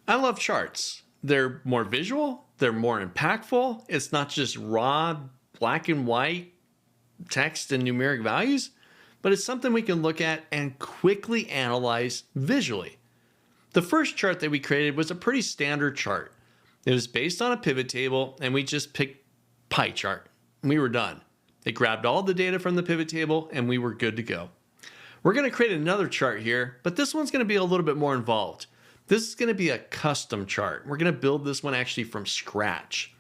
I love charts. They're more visual, they're more impactful. It's not just raw black and white text and numeric values, but it's something we can look at and quickly analyze visually. The first chart that we created was a pretty standard chart. It was based on a pivot table, and we just picked pie chart. We were done. It grabbed all the data from the pivot table, and we were good to go. We're going to create another chart here, but this one's going to be a little bit more involved. This is going to be a custom chart. We're going to build this one actually from scratch.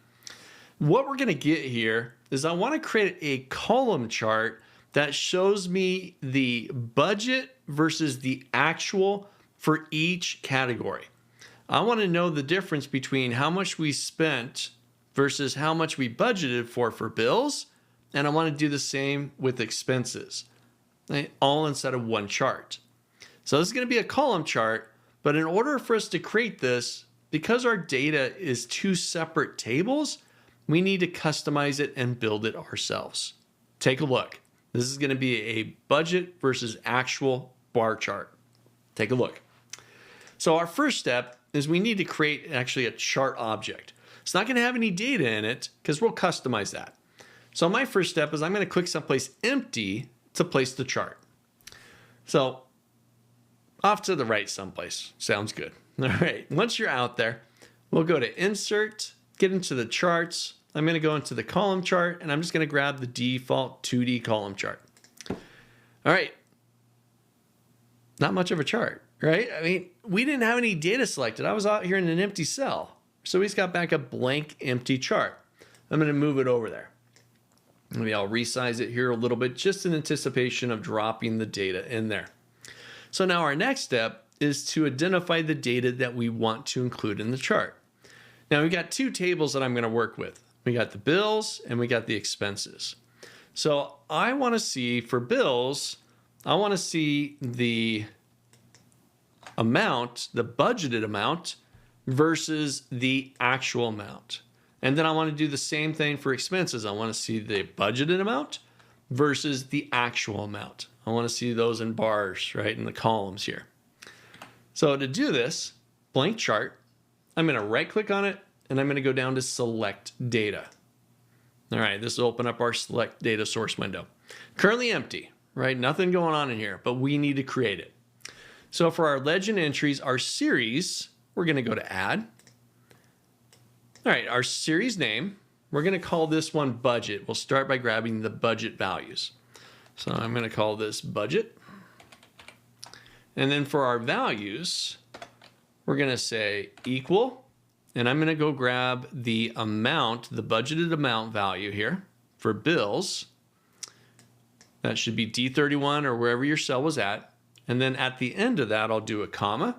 What we're going to get here is I want to create a column chart that shows me the budget versus the actual for each category. I want to know the difference between how much we spent versus how much we budgeted for bills, and I want to do the same with expenses, right? All inside of one chart. So this is going to be a column chart, but in order for us to create this, because our data is two separate tables, we need to customize it and build it ourselves. Take a look. This is going to be a budget versus actual bar chart. Take a look. So our first step is we need to create actually a chart object. It's not going to have any data in it because we'll customize that. So my first step is I'm going to click someplace empty to place the chart. So off to the right someplace. Sounds good. All right. Once you're out there, we'll go to Insert, get into the charts. I'm going to go into the column chart, and I'm just going to grab the default 2D column chart. All right. Not much of a chart, right? I mean, we didn't have any data selected. I was out here in an empty cell. So we just got back a blank, empty chart. I'm going to move it over there. Maybe I'll resize it here a little bit, just in anticipation of dropping the data in there. So now our next step is to identify the data that we want to include in the chart. Now we've got two tables that I'm going to work with. We got the bills and we got the expenses. So I want to see for bills, I want to see the amount, the budgeted amount versus the actual amount. And then I want to do the same thing for expenses. I want to see the budgeted amount versus the actual amount. I want to see those in bars, right, in the columns here. So to do this, blank chart, I'm going to right click on it and I'm going to go down to select data. All right, this will open up our select data source window. Currently empty, right? Nothing going on in here, but we need to create it. So for our legend entries, our series, we're going to go to add. All right, our series name, we're going to call this one budget. We'll start by grabbing the budget values. So I'm going to call this budget. And then for our values, we're going to say equal. And I'm going to go grab the amount, the budgeted amount value here for bills. That should be D31 or wherever your cell was at. And then at the end of that, I'll do a comma.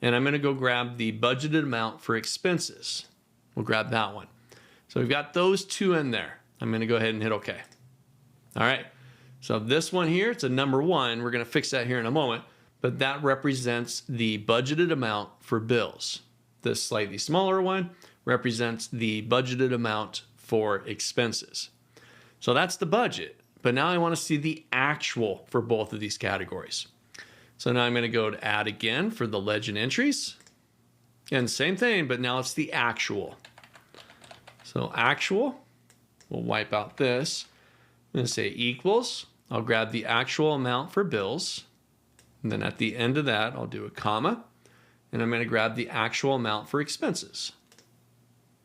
And I'm going to go grab the budgeted amount for expenses. We'll grab that one. So we've got those two in there. I'm going to go ahead and hit OK. All right. So this one here, it's a number 1. We're going to fix that here in a moment. But that represents the budgeted amount for bills. This slightly smaller one represents the budgeted amount for expenses. So that's the budget. But now I want to see the actual for both of these categories. So now I'm going to go to add again for the legend entries. And same thing, but now it's the actual. So actual, we'll wipe out this. I'm going to say equals. I'll grab the actual amount for bills. And then at the end of that, I'll do a comma. And I'm going to grab the actual amount for expenses.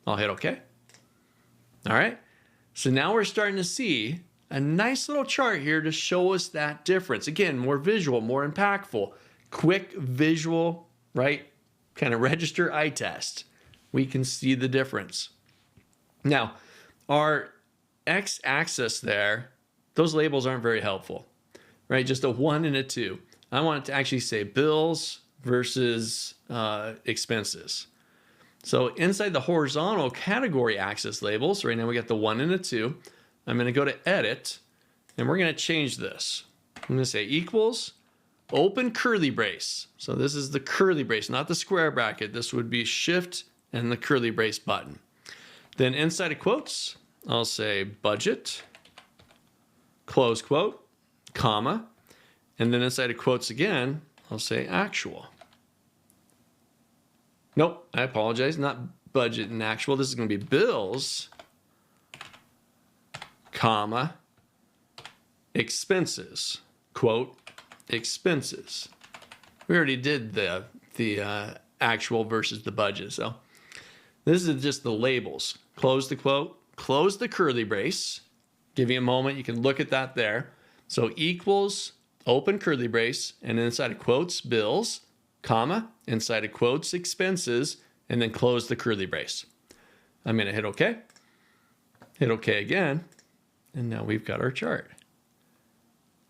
I'll hit OK. All right. So now we're starting to see a nice little chart here to show us that difference. Again, more visual, more impactful, quick visual, right? Kind of register eye test. We can see the difference. Now, our x-axis there, those labels aren't very helpful, right? Just a 1 and a 2. I want it to actually say bills versus expenses. So inside the horizontal category axis labels, right now we got the 1 and a 2. I'm going to go to edit and we're going to change this. I'm going to say equals open curly brace. So this is the curly brace, not the square bracket. This would be shift and the curly brace button. Then inside of quotes, I'll say budget, close quote, comma, and then inside of quotes again, I'll say actual. Nope, I apologize. Not budget and actual. This is going to be bills, comma, expenses. Quote, expenses. We already did the actual versus the budget. So this is just the labels. Close the quote, close the curly brace. Give you a moment. You can look at that there. So equals, open curly brace, and inside of quotes, bills, comma, inside of quotes, expenses, and then close the curly brace. I'm going to hit OK. Hit OK again. And now we've got our chart.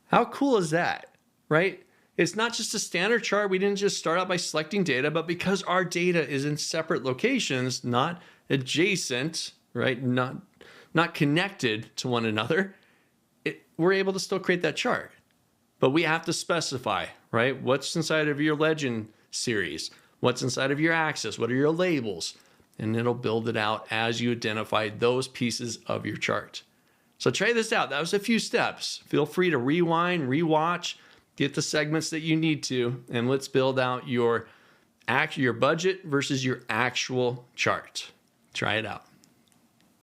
How cool is that, right? It's not just a standard chart. We didn't just start out by selecting data, but because our data is in separate locations, not adjacent, right? Not connected to one another, we're able to still create that chart. But we have to specify, right? What's inside of your legend series? What's inside of your axis? What are your labels? And it'll build it out as you identify those pieces of your chart. So try this out. That was a few steps. Feel free to rewind, rewatch, get the segments that you need to, and let's build out your budget versus your actual chart. Try it out.